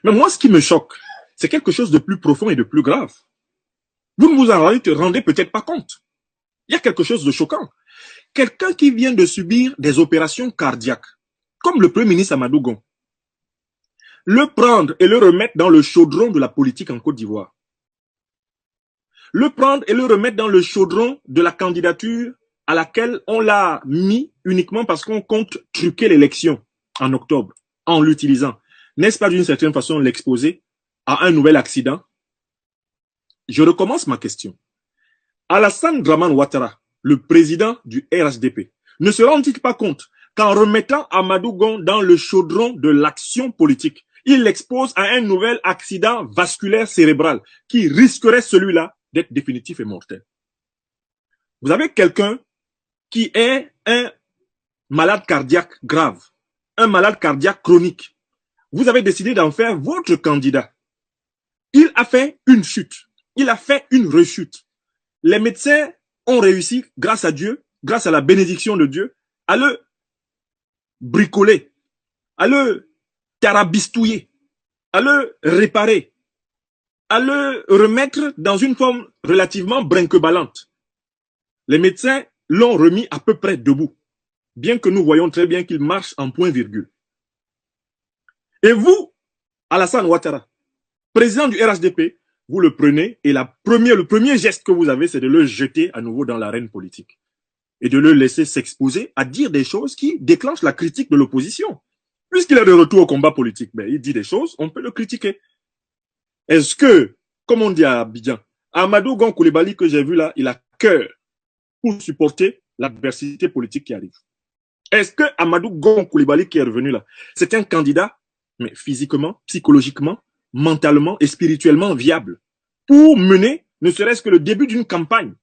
Mais moi, ce qui me choque, c'est quelque chose de plus profond et de plus grave. Vous ne vous en rendez peut-être pas compte. Il y a quelque chose de choquant. Quelqu'un qui vient de subir des opérations cardiaques, comme le Premier ministre Amadou Gon, le prendre et le remettre dans le chaudron de la politique en Côte d'Ivoire. Le prendre et le remettre dans le chaudron de la candidature à laquelle on l'a mis uniquement parce qu'on compte truquer l'élection en octobre en l'utilisant. N'est-ce pas d'une certaine façon l'exposer à un nouvel accident? Je recommence ma question. Alassane Dramane Ouattara, le président du RHDP, ne se rend-il pas compte qu'en remettant Amadou Gon dans le chaudron de l'action politique, il l'expose à un nouvel accident vasculaire cérébral qui risquerait celui-là d'être définitif et mortel? Vous avez quelqu'un qui est un malade cardiaque grave, un malade cardiaque chronique. Vous avez décidé d'en faire votre candidat. Il a fait une chute, il a fait une rechute. Les médecins ont réussi, grâce à Dieu, grâce à la bénédiction de Dieu, à le bricoler, à le tarabistouiller, à le réparer, à le remettre dans une forme relativement brinque-ballante. Les médecins l'ont remis à peu près debout, bien que nous voyons très bien qu'il marche en point-virgule. Et vous, Alassane Ouattara, président du RHDP, vous le prenez et le premier geste que vous avez, c'est de le jeter à nouveau dans l'arène politique et de le laisser s'exposer à dire des choses qui déclenchent la critique de l'opposition. Puisqu'il est de retour au combat politique, ben, il dit des choses, on peut le critiquer. Est-ce que, comme on dit à Abidjan, Amadou Gon Coulibaly que j'ai vu là, il a cœur pour supporter l'adversité politique qui arrive? Est-ce que Amadou Gon Coulibaly qui est revenu là, c'est un candidat, mais physiquement, psychologiquement, mentalement et spirituellement viable pour mener ne serait-ce que le début d'une campagne